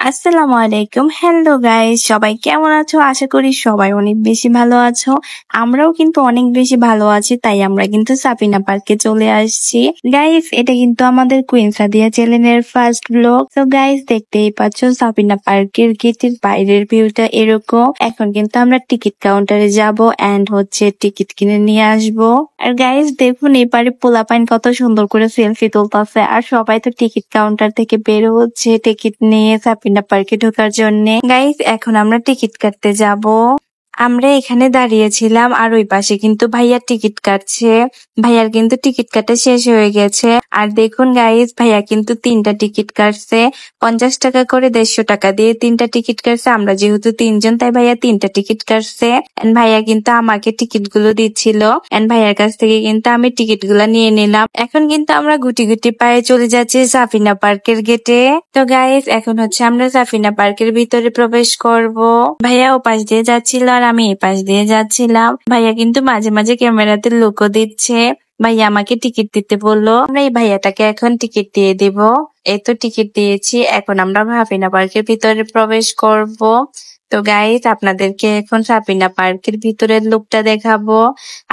আসসালামু আলাইকুম। Hello guys, সবাই কেমন আছো? আশা করি সবাই অনেক বেশি ভালো আছো। আমরাও কিন্তু অনেক বেশি ভালো আছি, তাই আমরা কিন্তু সাফিনা পার্কে চলে আসছি। গাইস, এটা কিন্তু আমাদের কুইন সাদিয়া চ্যানেলের ফার্স্ট ব্লগ। তো গাইস, দেখতেই পাচ্ছ সাফিনা পার্কের গেটের বাইরের ভিউটা এরকম। এখন কিন্তু আমরা টিকিট কাউন্টারে যাব এন্ড টিকিট কিনে নিয়ে আসবো। আর গাইস দেখুন, এপারে পোলাপাইন কত সুন্দর করে সেলফি তুলতেছে, আর সবাই তো টিকিট কাউন্টার থেকে বের হচ্ছে টিকিট নিয়ে সাফিনা পার্কে ঢোকার জন্য। গাইস, এখন আমরা টিকিট কাটতে যাব। আমরা এখানে দাঁড়িয়েছিলাম আর ওই পাশে কিন্তু ভাইয়া টিকিট কাটছে। ভাইয়ার কিন্তু টিকিট কাটা শেষ হয়ে গেছে। আর দেখুন গাইস, ভাইয়া কিন্তু 3টা টিকিট কাটছে। 50 টাকা করে 150 টাকা দিয়ে 3টা টিকিট কাটছে। আমরা যেহেতু 3 জন, তাই ভাইয়া 3টা টিকিট কাটছে। এন্ড ভাইয়া কিন্তু আমাকে টিকিট গুলো দিচ্ছিল। এন্ড ভাইয়ার কাছ থেকে কিন্তু আমি টিকিট গুলা নিয়ে নিলাম। এখন কিন্তু আমরা গুটি গুটি পায়ে চলে যাচ্ছি সাফিনা পার্কের গেটে। তো গাইস, এখন আমরা সাফিনা পার্কের ভিতরে প্রবেশ করব। ভাইয়া ও পাশ দিয়ে যাচ্ছিল আর আমি এই পাশ দিয়ে যাচ্ছিলাম। ভাইয়া কিন্তু মাঝে মাঝে ক্যামেরাতে লুকও দিচ্ছে। ভাইয়া আমাকে টিকিট দিতে বললো। আমরা এই ভাইয়াটাকে এখন টিকিট দিয়ে দিব। এই তো টিকিট দিয়েছি। এখন আমরা সাফিনা পার্কের ভিতরে প্রবেশ করব। তো গাইস, আপনাদেরকে এখন সাফিনা পার্কের ভিতরের লুকটা দেখাবো।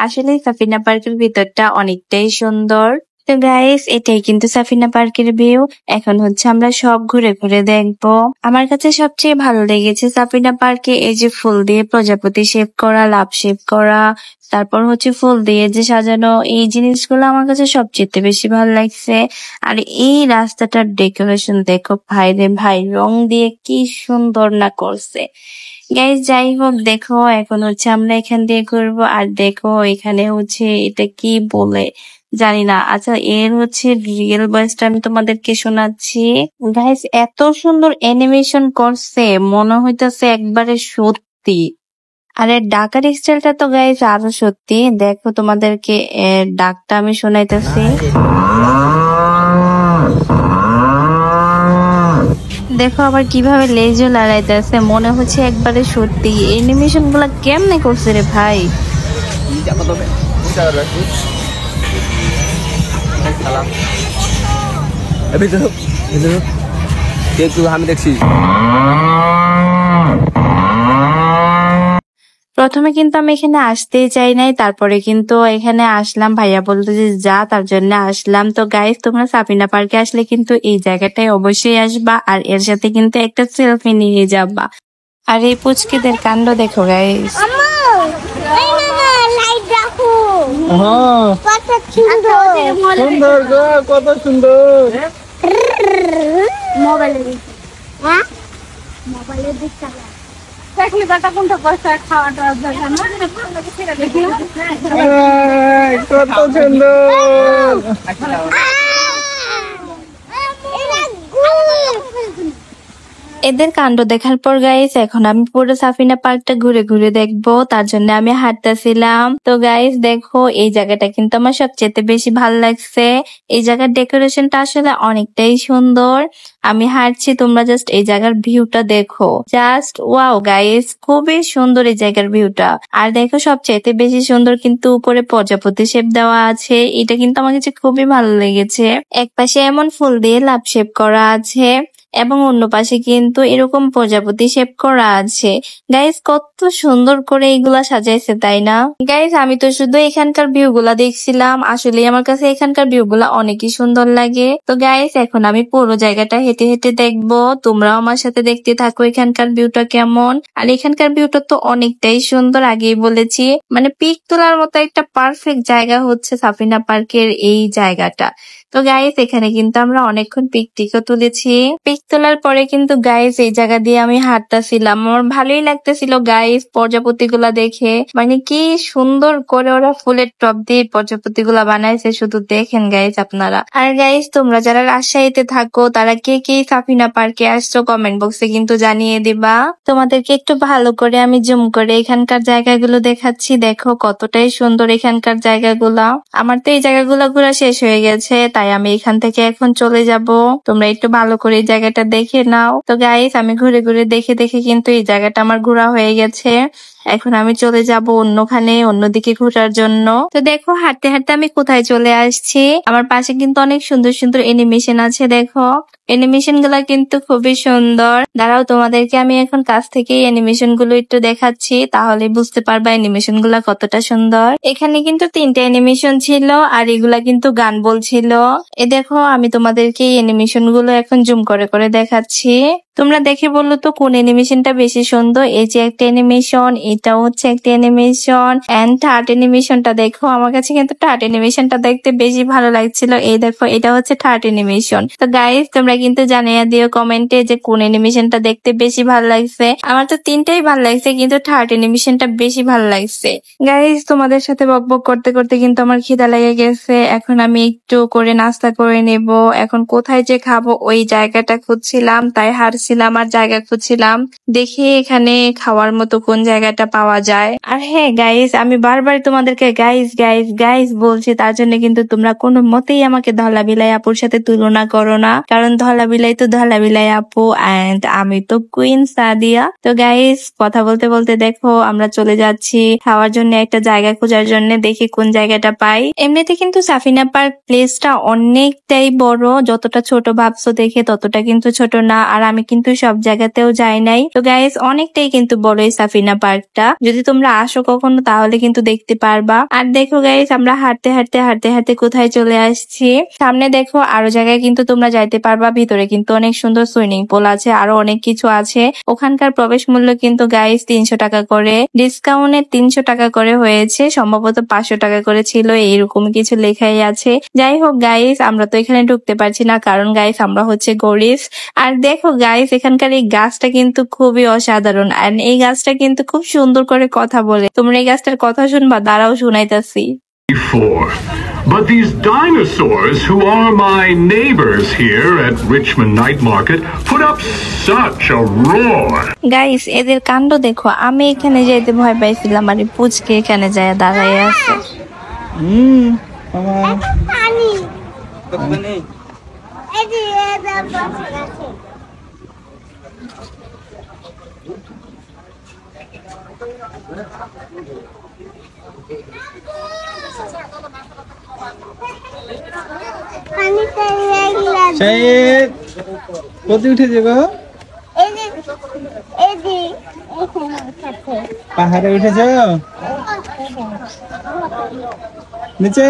আসলে সাফিনা পার্কের ভিতরটা অনেকটাই সুন্দর। তো গাইস, এটাই কিন্তু সাফিনা পার্কের ভিউ। এখন আমরা সব ঘুরে ঘুরে দেখবো। আমার কাছে সবচেয়ে ভালো লেগেছে সাফিনা পার্কে এই যে ফুল দিয়ে প্রজাপতি শেপ করা, লাভ শেপ করা, তারপর ফুল দিয়ে যে সাজানো, এই জিনিসগুলো আমার কাছে সবচেয়ে বেশি ভালো লাগছে। আর এই রাস্তাটার ডেকোরেশন দেখো ভাই রে ভাই, রং দিয়ে কি সুন্দর না করছে। গাইস, যাই হোক, দেখো এখন আমরা এখান দিয়ে ঘুরবো। আর দেখো এখানে এটা কি বলে জানি না। আচ্ছা, এর রিয়েল ভয়েসটা আমি তোমাদেরকে শোনাচ্ছি। গাইস, এত সুন্দর অ্যানিমেশন করছে, মনে হইতাছে একবারে সত্যি। আর এর ডাকার স্টাইলটা তো গাইস আরো সত্যি। দেখো তোমাদেরকে এর ডাকটা আমি শোনাইতেছি। দেখো আবার কিভাবে লেজও লড়াইতেছে, মনে হচ্ছে একবারে সত্যি। অ্যানিমেশন গুলা কেমনে করছে রে ভাই। আমি দেখছি প্রথমে কিন্তু আমি এখানে আসতেই চাই নাই, তারপরে কিন্তু এখানে আসলাম। ভাইয়া বলতো যে যা, তার জন্য আসলাম। তো গাইস, তোমরা সাফিনা পার্কে আসলে কিন্তু এই জায়গাটায় অবশ্যই আসবা, আর এর সাথে কিন্তু একটা সেলফি নিয়ে যাবা। আর এই পুচকিদের কাণ্ড দেখো গাইস। কত সুন্দর মোবাইলের দিক চালা দেখলি বেটা কোনটা পয়সা খাওয়াটা জায়গা না কত সুন্দর। এদের কাণ্ড দেখার পর গাইস, এখন আমি পুরো সাফিনা পার্কটা ঘুরে ঘুরে দেখবো, তার জন্য আমি হাঁটতেছিলাম। তো গাইস দেখো, এই জায়গাটা কিন্তু আমার সবচেয়ে বেশি ভালো লাগছে। এই জায়গার ডেকোরেশনটা আসলে অনেকটাই সুন্দর। আমি হাঁটছি, তোমরা জাস্ট এই জায়গার ভিউটা দেখো। জাস্ট ওয়াও গাইস, খুবই সুন্দর এই জায়গার ভিউটা। আর দেখো, সবচেয়ে বেশি সুন্দর কিন্তু উপরে প্রজাপতি শেপ দেওয়া আছে। এটা কিন্তু আমার কাছে খুবই ভালো লেগেছে। এক পাশে এমন ফুল দিয়ে লাভ শেপ করা আছে, এবং অন্য পাশে কিন্তু এরকম প্রজাপতি শেপ করা আছে। গাইস, কত সুন্দর করে এগুলা সাজাইছে, তাই না গাইস? আমি তো শুধু এখানকার ভিউ গুলা দেখছিলাম, আসলে আমার কাছে এখানকার ভিউ গুলা অনেকই সুন্দর লাগে। তো গাইস, এখন আমি পুরো জায়গাটা হেঁটে হেঁটে দেখবো। তোমরাও আমার সাথে দেখতে থাকো এখানকার ভিউটা কেমন। আর এখানকার ভিউটা তো অনেকটাই সুন্দর, আগেই বলেছি। মানে পিক তোলার মতো একটা পারফেক্ট জায়গা সাফিনা পার্কের এই জায়গাটা। তো গাইস, এখানে কিন্তু আমরা অনেকক্ষণ পিক টিকও তুলেছি। পিক তোলার পরে কিন্তু গাইস এই জায়গা দিয়ে আমি হাঁটতেছিলাম। আমার ভালোই লাগতেছিল গাইস প্রজাপতি গুলা দেখে। মানে কি সুন্দর করে ওরা ফুলের টব দিয়ে প্রজাপতি গুলা বানাইছে, শুধু দেখেন গাইস আপনারা। আর গাইস, তোমরা যারা রাজশাহীতে থাকো, তারা কে কে সাফিনা পার্কে আসছো কমেন্ট বক্সে কিন্তু জানিয়ে দিবা। তোমাদেরকে একটু ভালো করে আমি জুম করে এখানকার জায়গাগুলো দেখাচ্ছি। দেখো কতটাই সুন্দর এখানকার জায়গাগুলা। আমার তো এই জায়গাগুলো ঘোরা শেষ হয়ে গেছে, তাই আমি এখান থেকে এখন চলে যাব। তোমরা একটু ভালো করে এই জায়গাটা দেখে নাও। তো গাইস, আমি ঘুরে ঘুরে দেখে দেখে কিন্তু এই জায়গাটা আমার ঘোরা হয়ে গেছে। এখন আমি চলে যাব অন্যদিকে ঘোরার জন্য। তো দেখো হাঁটতে হাঁটতে আমি কোথায় চলে আসছি। আমার পাশে কিন্তু অনেক সুন্দর সুন্দর অ্যানিমেশন আছে। দেখো অ্যানিমেশন গুলা কিন্তু খুবই সুন্দর। দাঁড়াও তোমাদেরকে আমি এখন কাছ থেকে অ্যানিমেশন গুলো একটু দেখাচ্ছি, তাহলে বুঝতে পারবা অ্যানিমেশন গুলা কতটা সুন্দর। এখানে কিন্তু 3টা অ্যানিমেশন ছিল আর এগুলা কিন্তু গান বলছিল। এ দেখো আমি তোমাদেরকে এই অ্যানিমেশন গুলো এখন জুম করে করে দেখাচ্ছি। তোমরা দেখে বললো তো কোন অ্যানিমেশনটা বেশি সুন্দর। এই যে একটা অ্যানিমেশন, এটা হচ্ছে একটা অ্যানিমেশন এন্ড থার্ড অ্যানিমেশনটা দেখো। আমার কাছে কিন্তু থার্ড অ্যানিমেশনটা দেখতে বেশি ভালো লাগছিল। এই দেখো এটা হচ্ছে থার্ড অ্যানিমেশন। তো গাইস তোমরা কিন্তু জানিয়ে দিও কমেন্টে যে কোন অ্যানিমেশনটা দেখতে বেশি ভালো লাগছে। আমার তো 3টাই ভালো লাগছে, কিন্তু থার্ড অ্যানিমেশনটা বেশি ভালো লাগছে। গাইস তোমাদের সাথে বকবক করতে করতে কিন্তু আমার খিদা লেগে গেছে। এখন আমি একটু করে নাস্তা করে নেব। এখন কোথায় যে খাবো ওই জায়গাটা খুঁজছিলাম, তাই হারছিলাম আর জায়গা খুঁজছিলাম। দেখি এখানে খাওয়ার মতো কোন জায়গাটা পাওয়া যায়। আর হ্যাঁ গাইস, আমি বারবার তোমাদেরকে গাইস গাইস গাইস বলছি, তার জন্য কিন্তু তোমরা কোনো মতেই আমাকে ধলা বিলাই আপুর সাথে তুলনা করো না, কারণ ধলা বিলাই তো ধলা বিলাই আপু এন্ড আমি তো কুইন সাদিয়া। তো গাইস কথা বলতে বলতে দেখো আমরা চলে যাচ্ছি খাওয়ার জন্য একটা জায়গা খোঁজার জন্য। দেখি কোন জায়গাটা পাই। এমনিতে কিন্তু সাফিনা পার্ক প্লেসটা অনেকটাই বড়, যতটা ছোট ভাবছো দেখে ততটা কিন্তু ছোট না। আর আমি কিন্তু সব জায়গাতেও যাই নাই। তো গাইস অনেকটাই কিন্তু বড় এই সাফিনা পার্কটা। যদি তোমরা আসো কখনো তাহলে কিন্তু দেখতে পারবা। আর দেখো গাইস আমরা হাঁটতে হাঁটতে হাঁটতে হাঁটতে কোথায় চলে আসছি। সামনে দেখো আরো জায়গায় কিন্তু তোমরা যাইতে পারবা। ভিতরে কিন্তু অনেক সুন্দর সুইমিং পুল আছে, আরো অনেক কিছু আছে। ওখানকার প্রবেশ মূল্য কিন্তু গাইস 300 টাকা করে, ডিসকাউন্টে 300 টাকা করে হয়েছে, সম্ভবত 500 টাকা করে ছিল, এইরকম কিছু লেখাই আছে। যাই হোক গাইস আমরা তো এখানে ঢুকতে পারছি না, কারণ গাইস আমরা হচ্ছে গরিব। আর দেখো গাইস এখানকার এই গাছটা কিন্তু খুবই অসাধারণ, আর এই গাছটা কিন্তু খুব সুন্দর করে কথা বলে। তোমরা এই গাছটার কথা শুনবা, দাঁড়াও শুনাইতাছি। Before. But these dinosaurs, who are my neighbors here at Richmond Night Market, put up such a roar. Guys এদের কাণ্ড দেখো। আমি এখানে যাইতে ভয় পাইছিলাম, আর এই পুচকে এখানে যায় দাঁড়াই আছে। পানি কতখানি? এই যে এটা বসে আছে। পানিতে লাগলা শাহিদ কত উঠেছে গো? এই যে এখানে উঠেছে। পাহাড়ে উঠেছ? নিচে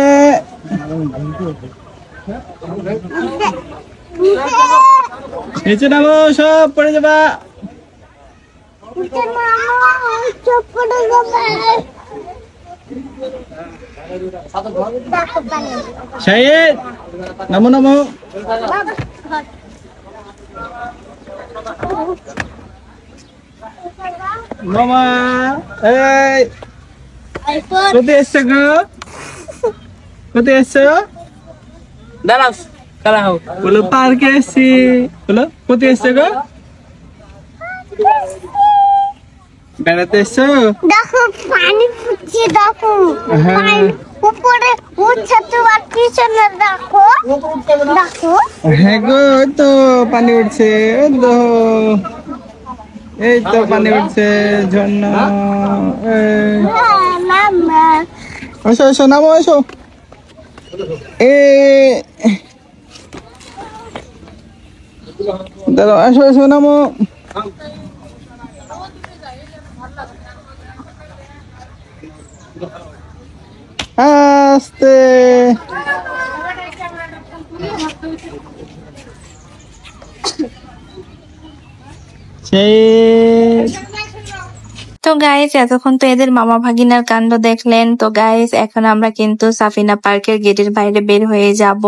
নিচে নামো, সব পড়ে যাবা। চোখ পড়ে যাবে। দেখো পানি। শাহিদ নামো নামো। মামা এই কোথায় এসছো গো? কোথায় এসছো? দাঁড়াও বলো পার্কে এসছি। বলো কোথায় এসছো গো? বেড়াতে এসছো? দেখো পানি ফুটছে, দেখো হ্যাঁ। পানি উপরে উঠছে তো, আর পিছনে দেখো দেখো। হ্যাঁ গো ওই তো পানি উঠছে, ওই তো এই তো পানি উঠছে ঝর্ণা। মামা এসো এসো নামো এসো। এ দাঁড়াও, এসো এসো নামো। আস্তে সেই তো গাইস এতক্ষণ তো এদের মামা ভাগিনার কাণ্ড দেখলেন। তো গাইস এখন আমরা কিন্তু সাফিনা পার্কের গেটের বাইরে বের হয়ে যাব।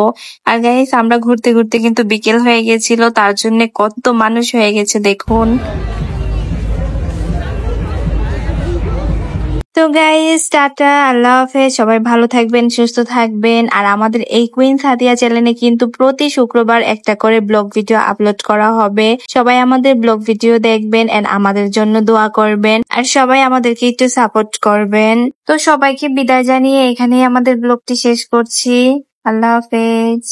আর গাইস আমরা ঘুরতে ঘুরতে কিন্তু বিকেল হয়ে গেছিল, তার জন্য কত মানুষ হয়ে গেছে দেখুন। তো গাইস টাটা, আল্লাহ হাফেজ। সবাই ভালো থাকবেন, সুস্থ থাকবেন। আর আমাদের এই কুইন সাদিয়া চ্যানেলে কিন্তু প্রতি শুক্রবার একটা করে ব্লগ ভিডিও আপলোড করা হবে। সবাই আমাদের ব্লগ ভিডিও দেখবেন এন্ড আমাদের জন্য দোয়া করবেন, আর সবাই আমাদেরকে একটু সাপোর্ট করবেন। তো সবাইকে বিদায় জানিয়ে এখানেই আমাদের ব্লগটি শেষ করছি। আল্লাহ হাফেজ।